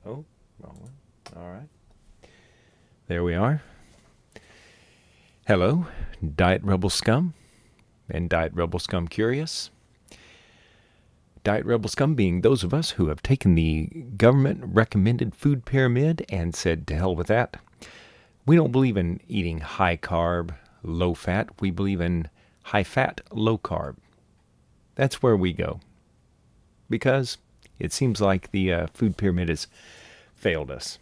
Oh, wrong one. All right. There we are. Hello, Diet Rebel Scum and Diet Rebel Scum Curious. Diet Rebel Scum being those of us who have taken the government-recommended food pyramid and said to hell with that. We don't believe in eating high-carb, low-fat. We believe in high-fat, low-carb. That's where we go. Because it seems like the food pyramid has failed us.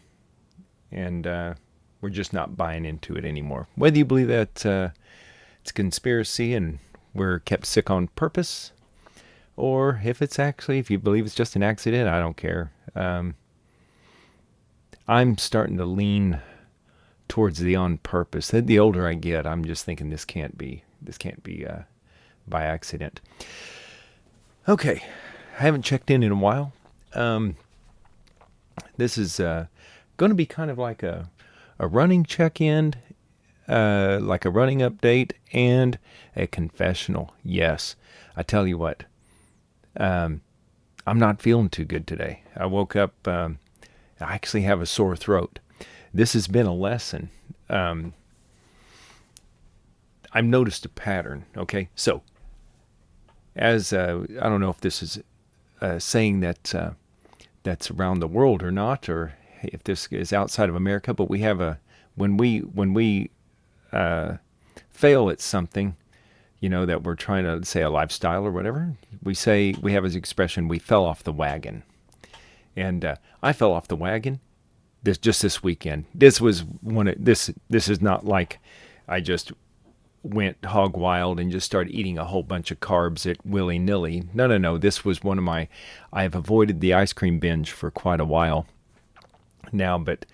And we're just not buying into it anymore. Whether you believe that it's a conspiracy and we're kept sick on purpose, or if you believe it's just an accident, I don't care. I'm starting to lean towards the on purpose. The older I get, I'm just thinking this can't be by accident. Okay, I haven't checked in a while. This is going to be kind of like a running check-in, like a running update, and a confessional. Yes, I tell you what, I'm not feeling too good today. I woke up, I actually have a sore throat. This has been a lesson. I've noticed a pattern, okay? So, as, I don't know if this is saying that that's around the world or not, or if this is outside of America, but we have when we fail at something, that we're trying to say a lifestyle or whatever, we have this expression, we fell off the wagon. And I fell off the wagon this weekend. This was this is not like I just went hog wild and just started eating a whole bunch of carbs at willy-nilly. No. This was I've avoided the ice cream binge for quite a while now, but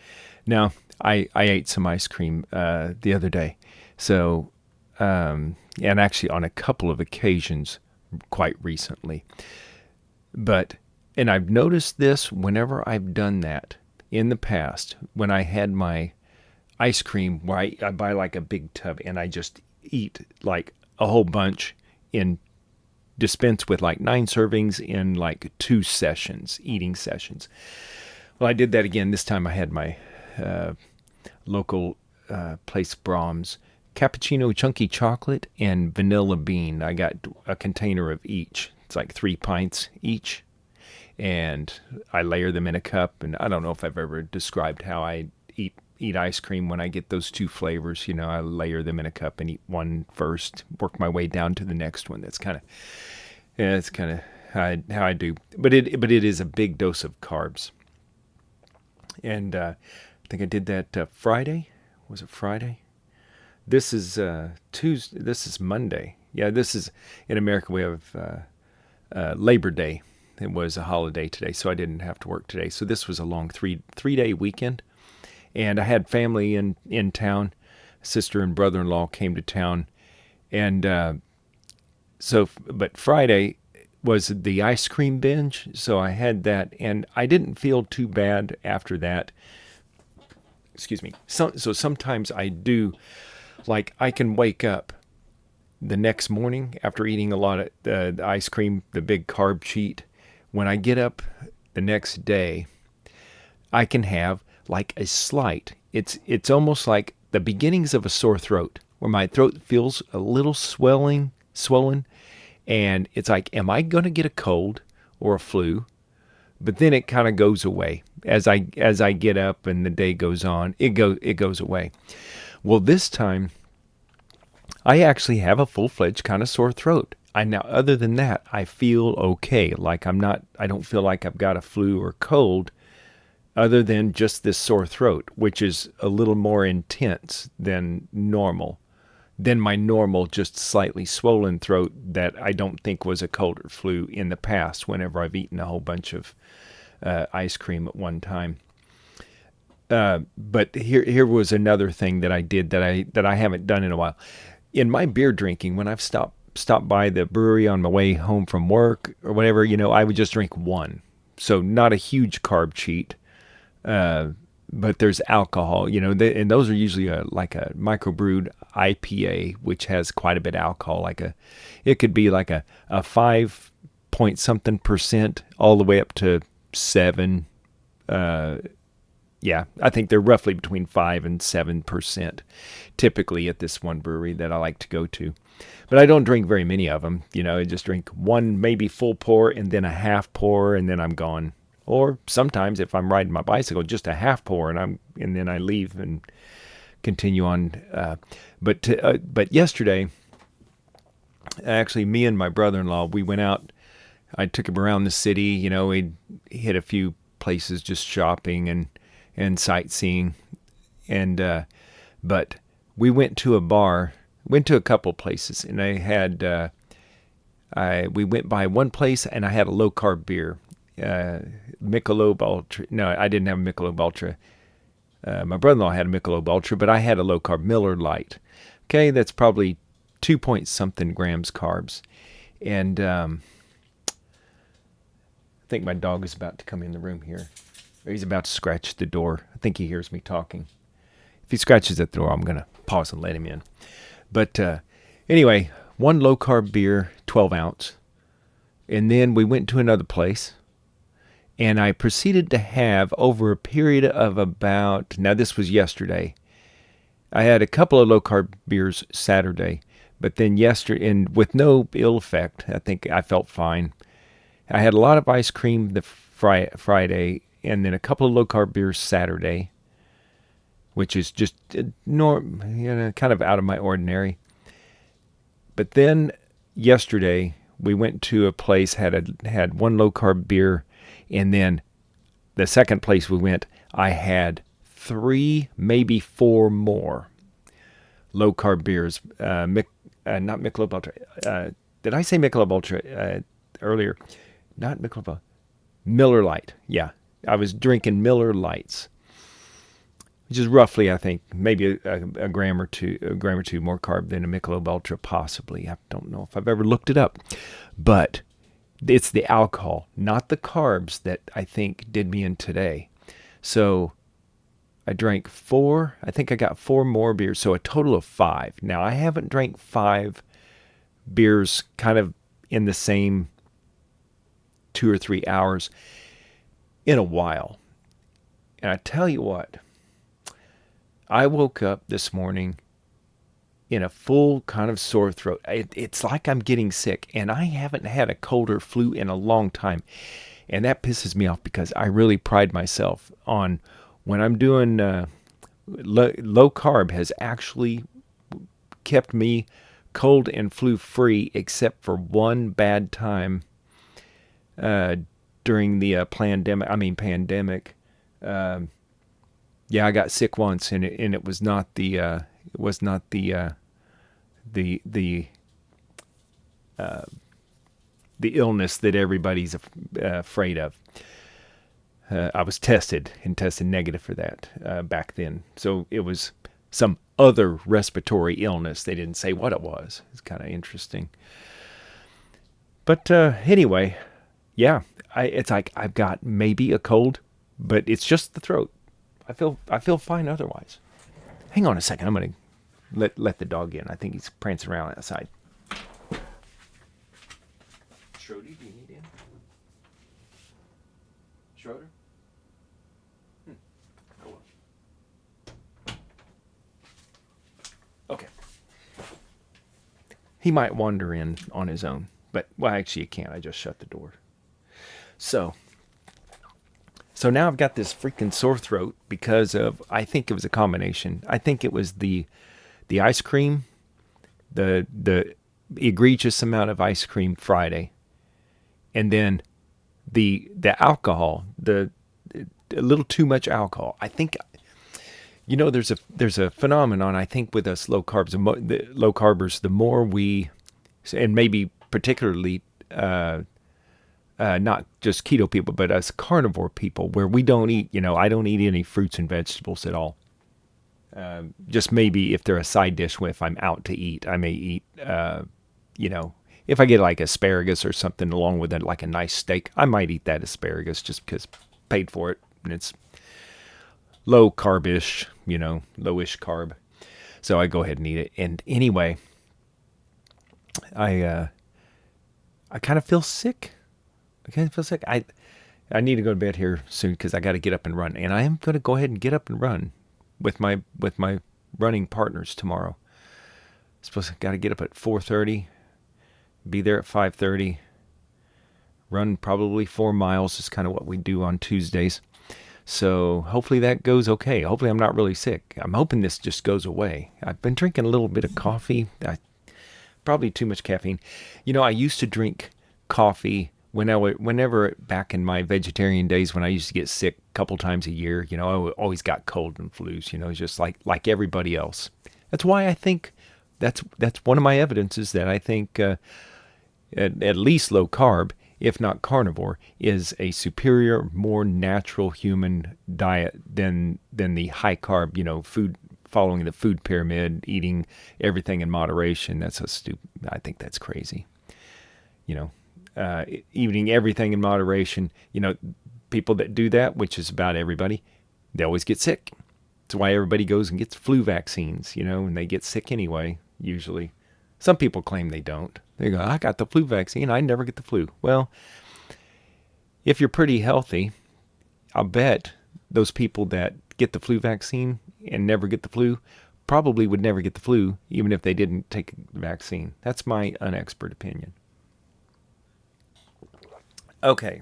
now I ate some ice cream the other day. So, and actually on a couple of occasions quite recently. And I've noticed this whenever I've done that in the past, when I had my ice cream, where I buy like a big tub and I just eat like a whole bunch dispense with like 9 servings in like 2 eating sessions. Well, I did that again. This time I had my local place Brahms cappuccino chunky chocolate and vanilla bean. I got a container of each. It's like 3 pints each. And I layer them in a cup. And I don't know if I've ever described how I eat ice cream when I get those 2 flavors. I layer them in a cup and eat one first, work my way down to the next one. That's kind of how I do. But it is a big dose of carbs. And I think I did that Friday. Was it Friday? This is Tuesday. This is Monday. Yeah, this is in America. We have Labor Day. It was a holiday today, so I didn't have to work today. So this was a long three-day weekend, and I had family in town. Sister and brother-in-law came to town, and but Friday was the ice cream binge, so I had that, and I didn't feel too bad after that. Excuse me. So sometimes I do, like I can wake up the next morning after eating a lot of the ice cream, the big carb cheat. When I get up the next day, I can have like a slight, it's almost like the beginnings of a sore throat, where my throat feels a little swollen, and it's like, am I going to get a cold or a flu? But then it kind of goes away as I get up and the day goes on. It goes away. Well, this time I actually have a full-fledged kind of sore throat. Now, other than that, I feel okay. Like I don't feel like I've got a flu or cold, other than just this sore throat, which is a little more intense than normal. Than my normal, just slightly swollen throat that I don't think was a cold or flu in the past whenever I've eaten a whole bunch of ice cream at one time. But here was another thing that I did that I haven't done in a while. In my beer drinking, when I've stopped by the brewery on my way home from work or whatever, I would just drink one. So not a huge carb cheat. but there's alcohol, and those are usually like a microbrewed IPA, which has quite a bit of alcohol. It could be like a 5 point something percent all the way up to 7. Yeah, I think they're roughly between 5 and 7% typically at this one brewery that I like to go to. But I don't drink very many of them. I just drink one maybe full pour and then a half pour, and then I'm gone. Or sometimes if I'm riding my bicycle, just a half pour, and then I leave and continue on. But yesterday, actually, me and my brother-in-law, we went out. I took him around the city. We hit a few places just shopping and sightseeing, but we went to a bar. Went to a couple places, and we went by one place, and I had a low carb beer. Michelob Ultra. No, I didn't have a Michelob Ultra. My brother-in-law had a Michelob Ultra, but I had a low carb Miller Lite. Okay, that's probably 2 point something grams carbs. And I think my dog is about to come in the room here. He's about to scratch the door. I think he hears me talking. If he scratches at the door, I'm going to pause and let him in. But anyway, one low carb beer, 12 ounce. And then we went to another place. And I proceeded to have, over a period of now this was yesterday, I had a couple of low-carb beers Saturday, but then yesterday, and with no ill effect, I think I felt fine. I had a lot of ice cream the Friday, and then a couple of low-carb beers Saturday, which is just kind of out of my ordinary. But then yesterday, we went to a place, had one low-carb beer, and then the second place we went, I had 3, maybe 4 more low-carb beers. Not Michelob Ultra. Did I say Michelob Ultra earlier? Not Michelob Ultra. Miller Lite. Yeah, I was drinking Miller Lights, which is roughly, I think, maybe a gram or two more carb than a Michelob Ultra, possibly. I don't know if I've ever looked it up, but it's the alcohol, not the carbs, that I think did me in today. So I drank 4. I think I got 4 more beers, so a total of 5. Now, I haven't drank 5 beers kind of in the same 2 or 3 hours in a while. And I tell you what, I woke up this morning in a full kind of sore throat. It's like I'm getting sick, and I haven't had a cold or flu in a long time. And that pisses me off because I really pride myself on when I'm doing low carb has actually kept me cold and flu free, except for one bad time during the pandemic. Yeah, I got sick once, and it was not the illness that everybody's afraid of. I was tested negative for that back then. So it was some other respiratory illness. They didn't say what it was. It's kind of interesting. But anyway, yeah, it's like I've got maybe a cold, but it's just the throat. I feel fine otherwise. Hang on a second. I'm going to let the dog in. I think he's prancing around outside. Schroeder, do you need in? Schroeder? Go on. Okay. He might wander in on his own, but, well, actually you can't. I just shut the door. So now I've got this freaking sore throat because of, I think it was a combination. I think it was the ice cream, the egregious amount of ice cream Friday, and then the alcohol, a little too much alcohol. I think, there's a phenomenon, I think, with us low carbers, the more we, and maybe particularly not just keto people, but us carnivore people, where we don't eat, I don't eat any fruits and vegetables at all. Just maybe if they're a side dish, if I'm out to eat, I may eat, if I get like asparagus or something along with it, like a nice steak, I might eat that asparagus just because I paid for it. And it's low carbish, lowish carb. So I go ahead and eat it. And anyway, I kind of feel sick. I need to go to bed here soon because I got to get up and run. And I am going to go ahead and get up and run with my running partners tomorrow. Got to get up at 4:30, be there at 5:30, run probably 4 miles is kind of what we do on Tuesdays. So hopefully that goes okay. Hopefully I'm not really sick. I'm hoping this just goes away. I've been drinking a little bit of coffee. Probably too much caffeine. I used to drink coffee whenever back in my vegetarian days when I used to get sick a couple times a year. I always got cold and flus. Just like everybody else. That's why I think that's one of my evidences that I think at least low carb, if not carnivore, is a superior, more natural human diet than the high carb, food, following the food pyramid, eating everything in moderation. That's I think that's crazy. Eating everything in moderation, people that do that, which is about everybody, they always get sick. That's why everybody goes and gets flu vaccines, and they get sick anyway, usually. Some people claim they don't. They go, I got the flu vaccine. I never get the flu. Well, if you're pretty healthy, I'll bet those people that get the flu vaccine and never get the flu probably would never get the flu, even if they didn't take the vaccine. That's my unexpert opinion. Okay.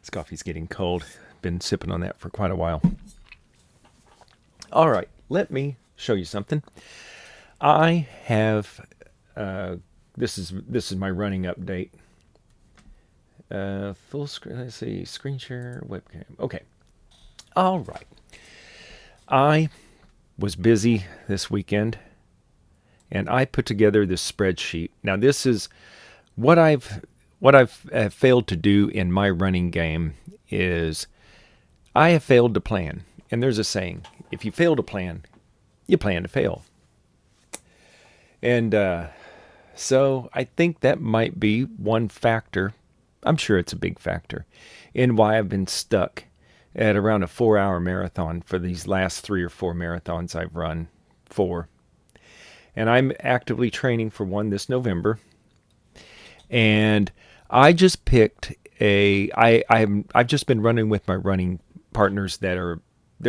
This coffee's getting cold. Been sipping on that for quite a while. All right. Let me show you something. I have... This is my running update. Full screen. Let's see. Screen share, webcam. Okay. All right. I was busy this weekend, and I put together this spreadsheet. Now, this is what I've failed to do in my running game is I have failed to plan. And there's a saying: if you fail to plan, you plan to fail. And so I think that might be one factor. I'm sure it's a big factor in why I've been stuck at around a 4-hour marathon for these last 3 or 4 marathons I've run. 4. And I'm actively training for one this November. And I just picked I've just been running with my running partners they're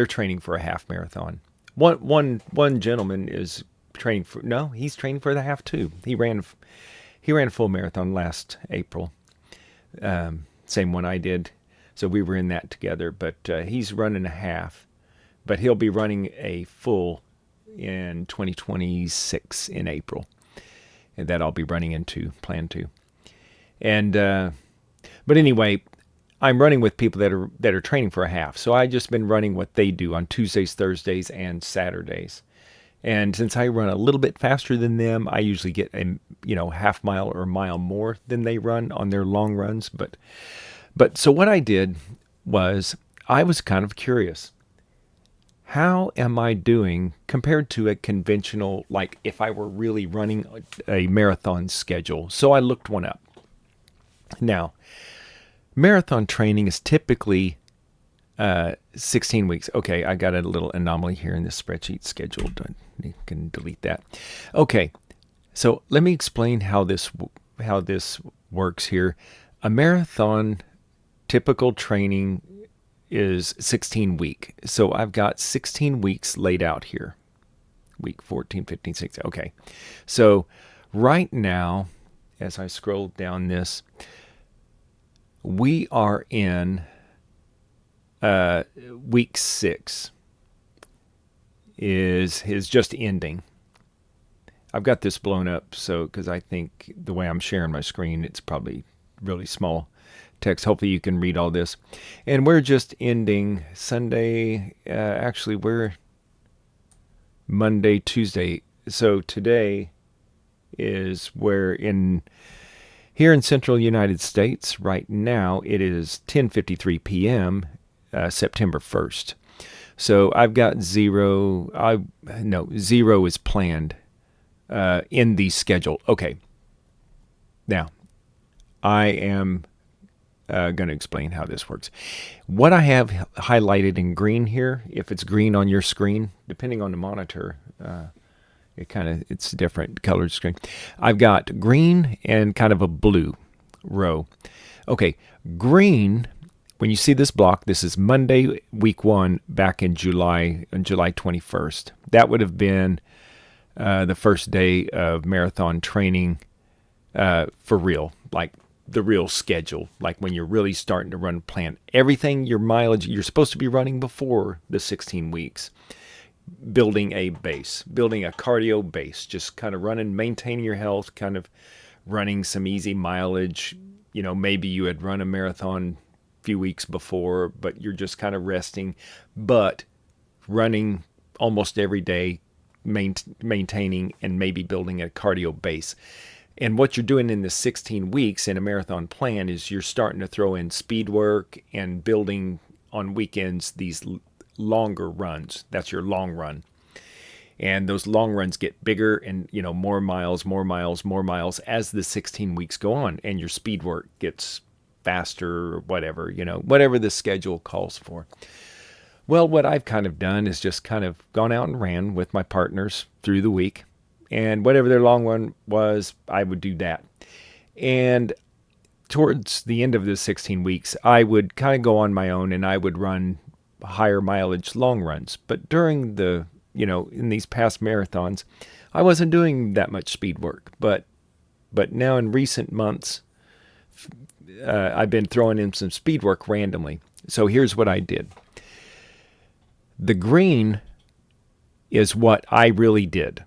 training for a half marathon. One gentleman is he's training for the half too. He ran a full marathon last April. Same one I did. So we were in that together, but he's running a half, but he'll be running a full in 2026 in April. And that I'll be running into, plan to. And, but anyway, I'm running with people that are training for a half. So I just been running what they do on Tuesdays, Thursdays, and Saturdays. And since I run a little bit faster than them, I usually get a half mile or a mile more than they run on their long runs. But so what I did was I was kind of curious. How am I doing compared to a conventional, like if I were really running a marathon schedule? So I looked one up. Now, marathon training is typically 16 weeks. Okay, I got a little anomaly here in this spreadsheet schedule. You can delete that. Okay, so let me explain how this works here. A marathon typical training is 16 week. So I've got 16 weeks laid out here. Week 14, 15, 16. Okay, so right now, as I scroll down this, we are in week 6 is just ending. I've got this blown up because I think the way I'm sharing my screen, it's probably really small text. Hopefully you can read all this. And we're just ending Sunday. Actually, we're Monday, Tuesday. So today is here in central United States right now, it is 10:53 p.m. September 1st. So I've got zero is planned in the schedule. Okay. Now, I am going to explain how this works. What I have highlighted in green here, if it's green on your screen, depending on the monitor, it's different colored screen. I've got green and kind of a blue row. Okay, green, when you see this block, this is Monday, week 1, back in July, on July 21st. That would have been the first day of marathon training for real, like the real schedule, like when you're really starting to run plan. Everything, your mileage, you're supposed to be running before the 16 weeks. Building a base, building a cardio base, just kind of running, maintaining your health, kind of running some easy mileage. Maybe you had run a marathon a few weeks before, but you're just kind of resting, but running almost every day, maintaining and maybe building a cardio base. And what you're doing in the 16 weeks in a marathon plan is you're starting to throw in speed work and building on weekends these longer runs. That's your long run. And those long runs get bigger and, more miles as the 16 weeks go on. And your speed work gets faster or whatever, whatever the schedule calls for. Well, what I've kind of done is just kind of gone out and ran with my partners through the week. And whatever their long run was, I would do that. And towards the end of the 16 weeks, I would kind of go on my own and I would run higher mileage long runs. But during the, in these past marathons, I wasn't doing that much speed work. But now in recent months, I've been throwing in some speed work randomly. So here's what I did. The green is what I really did.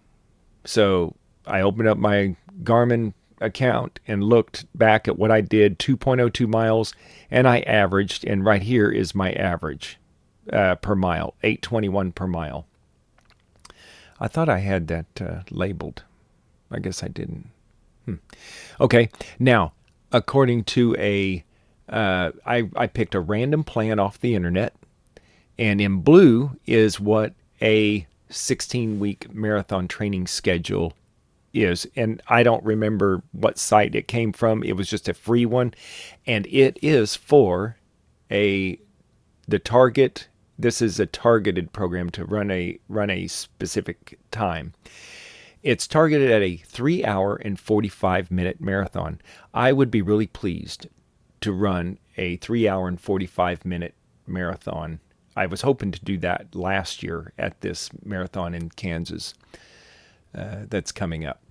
So I opened up my Garmin account and looked back at what I did, 2.02 miles, and I averaged, and right here is my average per mile, 8:21 per mile. I thought I had that labeled. I guess I didn't. Okay, now, according to I picked a random plan off the internet, and in blue is what a 16-week marathon training schedule is. And I don't remember what site it came from. It was just a free one. And it is for the target. This is a targeted program to run a specific time. It's targeted at a 3-hour and 45-minute marathon. I would be really pleased to run a 3-hour and 45-minute marathon. I was hoping to do that last year at this marathon in Kansas that's coming up,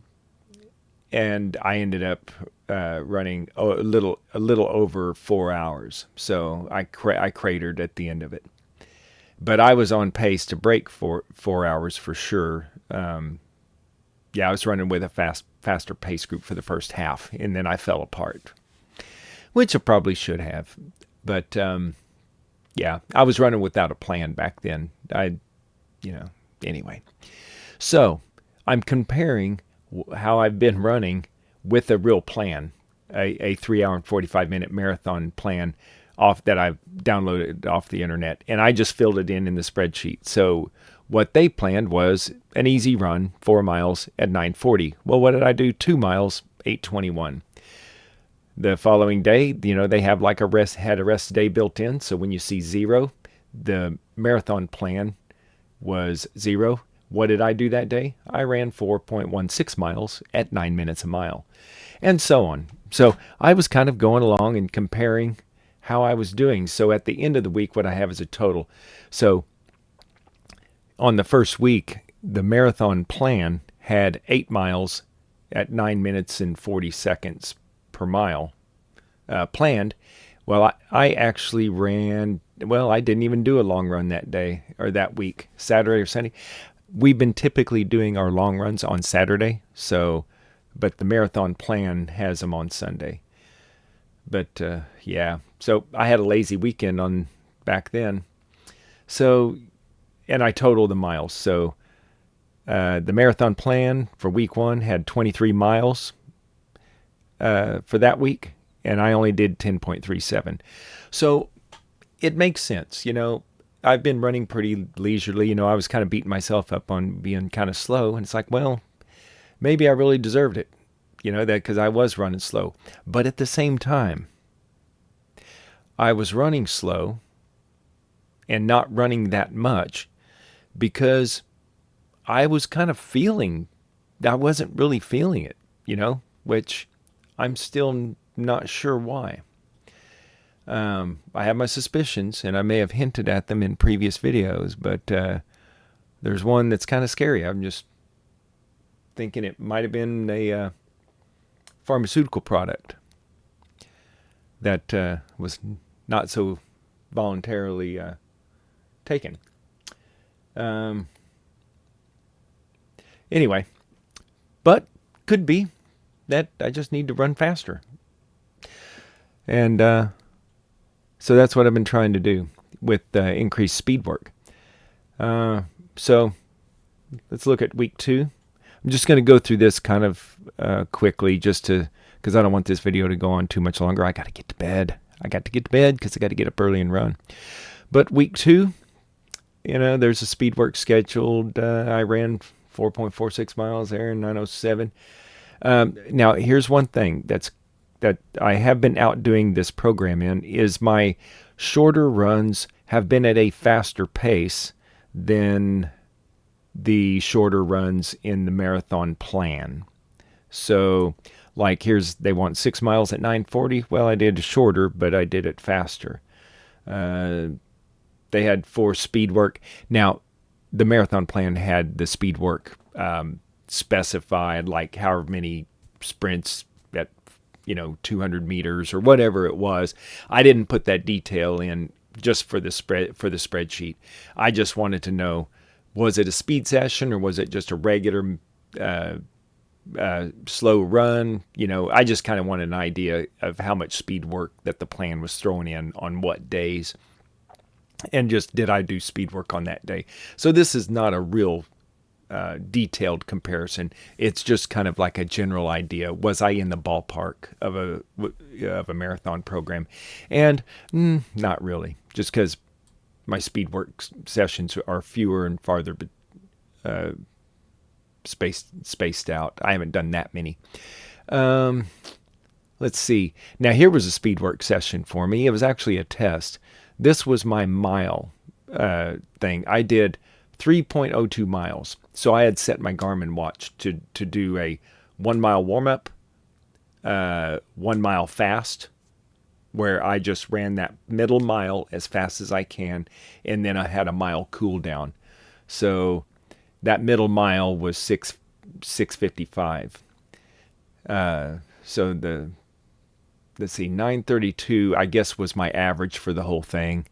and I ended up running a little over 4 hours. So I cratered at the end of it, but I was on pace to break 4 hours for sure. I was running with a faster pace group for the first half, and then I fell apart, which I probably should have, but. I was running without a plan back then. Anyway. So I'm comparing how I've been running with a real plan, a 3-hour and 45-minute marathon plan that I've downloaded off the internet, and I just filled it in the spreadsheet. So what they planned was an easy run, 4 miles at 9:40. Well, what did I do? 2 miles, 8:21. The following day, they have like a rest day built in. So when you see 0, the marathon plan was 0. What did I do that day? I ran 4.16 miles at 9 minutes a mile, and so on. So I was kind of going along and comparing how I was doing. So at the end of the week, what I have is a total. So on the first week, the marathon plan had 8 miles at 9 minutes and 40 seconds per mile planned. Well, I actually ran, I didn't even do a long run that day or that week, Saturday or Sunday. We've been typically doing our long runs on Saturday, but the marathon plan has them on Sunday. But so I had a lazy weekend back then. So, and I totaled the miles. So the marathon plan for week 1 had 23 miles for that week, and I only did 10.37. So it makes sense. I've been running pretty leisurely. I was kind of beating myself up on being kind of slow, and it's like, well, maybe I really deserved it, that because I was running slow. But at the same time, I was running slow and not running that much because I was kind of I wasn't really feeling it, which I'm still not sure why. I have my suspicions, and I may have hinted at them in previous videos, but there's one that's kind of scary. I'm just thinking it might have been a pharmaceutical product that was not so voluntarily taken. Anyway, but could be that I just need to run faster. And so that's what I've been trying to do with increased speed work. So let's look at week 2. I'm just going to go through this kind of quickly because I don't want this video to go on too much longer. I got to get to bed. Because I got to get up early and run. But week 2, there's a speed work scheduled. I ran 4.46 miles there in 9:07. Now, here's one thing that I have been out doing this program in is my shorter runs have been at a faster pace than the shorter runs in the marathon plan. So, like they want 6 miles at 9:40. Well, I did shorter, but I did it faster. They had 4 speed work. Now, the marathon plan had the speed work specified, like however many sprints at 200 meters or whatever it was. I didn't put that detail in just for the spreadsheet. I just wanted to know, was it a speed session or was it just a regular slow run? I just kind of wanted an idea of how much speed work that the plan was throwing in on what days, and just did I do speed work on that day. So this is not a real detailed comparison. It's just kind of like a general idea. Was I in the ballpark of a marathon program? And not really, just because my speed work sessions are fewer and farther spaced out. I haven't done that many. Let's see. Now, here was a speed work session for me. It was actually a test. This was my mile thing. I did 3.02 miles. So I had set my Garmin watch to do a 1 mile warm-up, 1 mile fast, where I just ran that middle mile as fast as I can, and then I had a mile cool down. So that middle mile was 6:55. So let's see, 9:32 I guess was my average for the whole thing,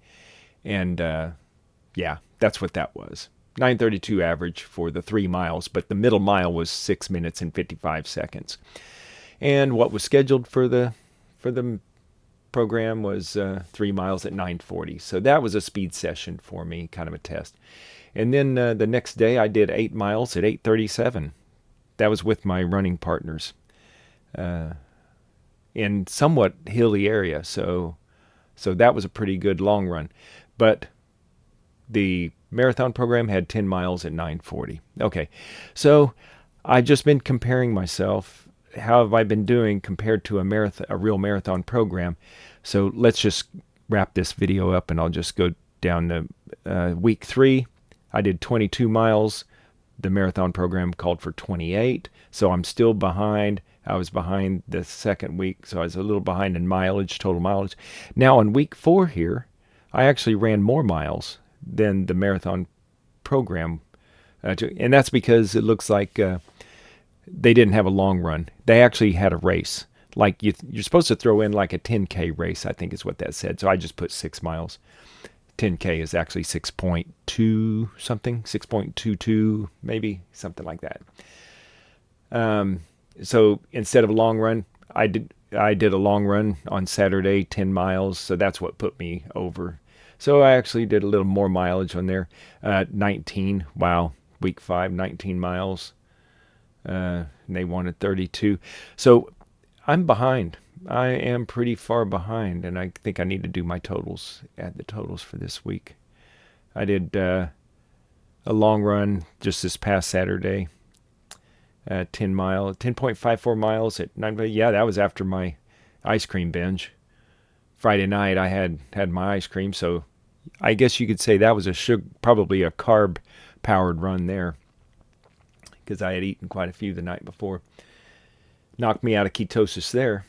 and yeah, that's what that was. 9:32 average for the 3 miles, but the middle mile was 6 minutes and 55 seconds. And what was scheduled for the program was 3 miles at 9:40. So that was a speed session for me, kind of a test. And then the next day I did 8 miles at 8:37. That was with my running partners in somewhat hilly area. So that was a pretty good long run. But the marathon program had 10 miles at 9:40. Okay, so I've just been comparing myself. How have I been doing compared to a real marathon program? So let's just wrap this video up, and I'll just go down to week 3. I did 22 miles. The marathon program called for 28, so I'm still behind. I was behind the second week, so I was a little behind in mileage, total mileage. Now on week 4 here, I actually ran more miles than the marathon program. And that's because it looks like they didn't have a long run. They actually had a race. Like you're supposed to throw in like a 10K race, I think is what that said. So I just put 6 miles. 10K is actually 6.2 something, 6.22 maybe, something like that. So instead of a long run, I did a long run on Saturday, 10 miles. So that's what put me over. So I actually did a little more mileage on there. 19, wow, week 5, 19 miles. And they wanted 32. So I'm behind. I am pretty far behind, and I think I need to do my totals, add the totals for this week. I did a long run just this past Saturday, 10.54 miles at 9. Yeah, that was after my ice cream binge Friday night I had my ice cream, so I guess you could say that was probably a carb powered run there, because I had eaten quite a few the night before. Knocked me out of ketosis there.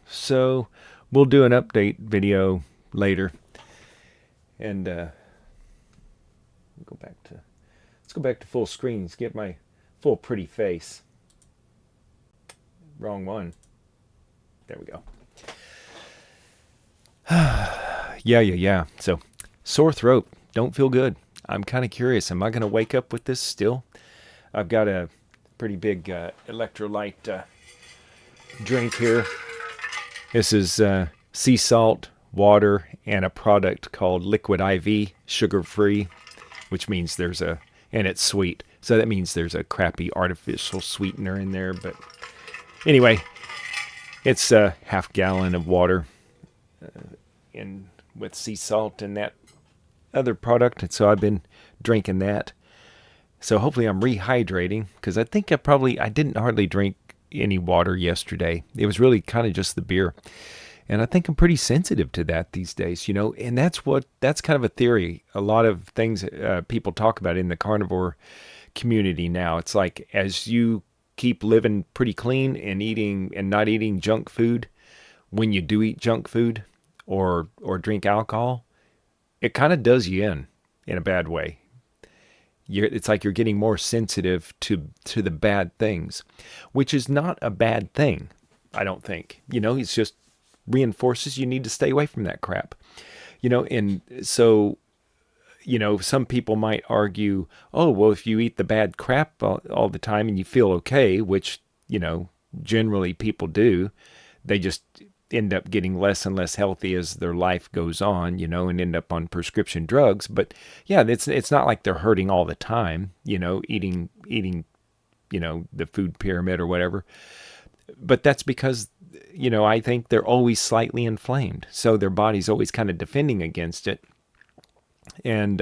So we'll do an update video later, and let's go back to full screen. Let's get my full pretty face. Wrong one. There we go. Yeah. So, sore throat. Don't feel good. I'm kind of curious. Am I going to wake up with this still? I've got a pretty big electrolyte drink here. This is sea salt, water, and a product called Liquid IV, sugar-free, which means and it's sweet. So that means there's a crappy artificial sweetener in there. But anyway, it's a half gallon of water with sea salt and that other product. And so I've been drinking that. So hopefully I'm rehydrating, because I think I didn't hardly drink any water yesterday. It was really kind of just the beer. And I think I'm pretty sensitive to that these days, and that's kind of a theory. A lot of things people talk about in the carnivore community now. It's like, as you keep living pretty clean and not eating junk food, when you do eat junk food or drink alcohol, it kind of does you in a bad way. It's like you're getting more sensitive to the bad things, which is not a bad thing, I don't think. It's just reinforces you need to stay away from that crap. And so, some people might argue, oh, well, if you eat the bad crap all the time and you feel okay, which, generally people do, they just end up getting less and less healthy as their life goes on, and end up on prescription drugs. But yeah, it's not like they're hurting all the time, eating, the food pyramid or whatever. But that's because, I think they're always slightly inflamed. So their body's always kind of defending against it. And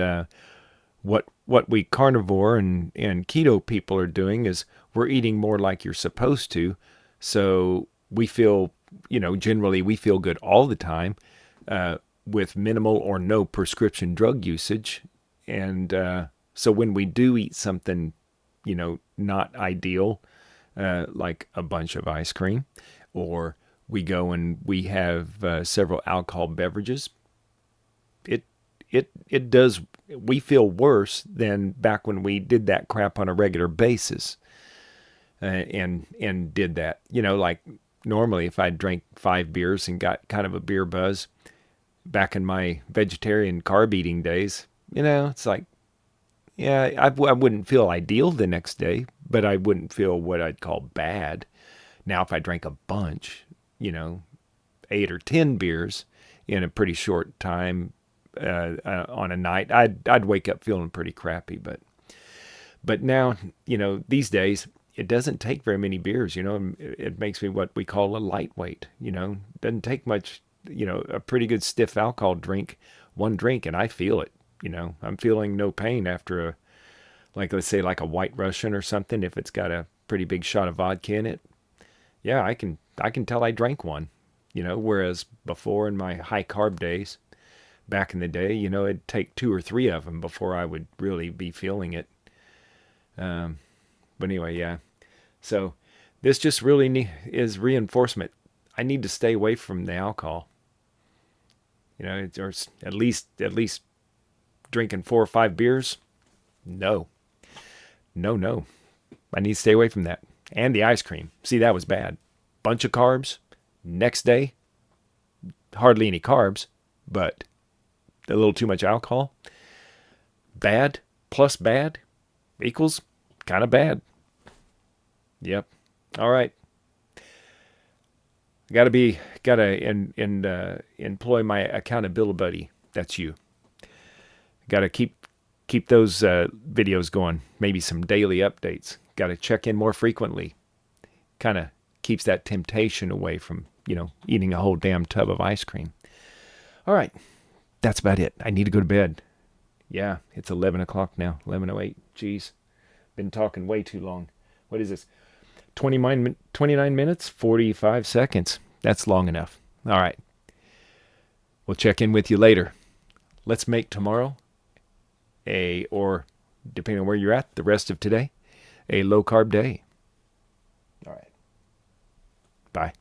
what we carnivore and keto people are doing is we're eating more like you're supposed to. So we feel, generally we feel good all the time with minimal or no prescription drug usage. And so when we do eat something, not ideal, like a bunch of ice cream, or we go and we have several alcohol beverages, it does, we feel worse than back when we did that crap on a regular basis, and did that, like normally if I drank 5 beers and got kind of a beer buzz back in my vegetarian carb eating days, it's like, yeah, I wouldn't feel ideal the next day, but I wouldn't feel what I'd call bad. Now, if I drank a bunch, 8 or 10 beers in a pretty short time on a night, I'd wake up feeling pretty crappy. But now, these days, it doesn't take very many beers. It makes me what we call a lightweight. Doesn't take much. A pretty good stiff alcohol drink, one drink, and I feel it. I'm feeling no pain after let's say like a White Russian or something. If it's got a pretty big shot of vodka in it, yeah, I can tell I drank one. Whereas before in my high carb days, back in the day, it'd take 2 or 3 of them before I would really be feeling it. But anyway, yeah. So this just really is reinforcement. I need to stay away from the alcohol. Or at least drinking 4 or 5 beers. No. I need to stay away from that. And the ice cream. See, that was bad. Bunch of carbs. Next day, hardly any carbs, but a little too much alcohol. Bad plus bad equals kind of bad. Yep. All right. Gotta employ my accountability buddy. That's you. Gotta keep those videos going. Maybe some daily updates. Gotta check in more frequently. Kind of keeps that temptation away from, eating a whole damn tub of ice cream. All right. That's about it. I need to go to bed. Yeah, it's 11 o'clock now. 11:08. Jeez. Been talking way too long. What is this? 29 minutes, 45 seconds. That's long enough. All right. We'll check in with you later. Let's make tomorrow or depending on where you're at, the rest of today, a low carb day. All right. Bye.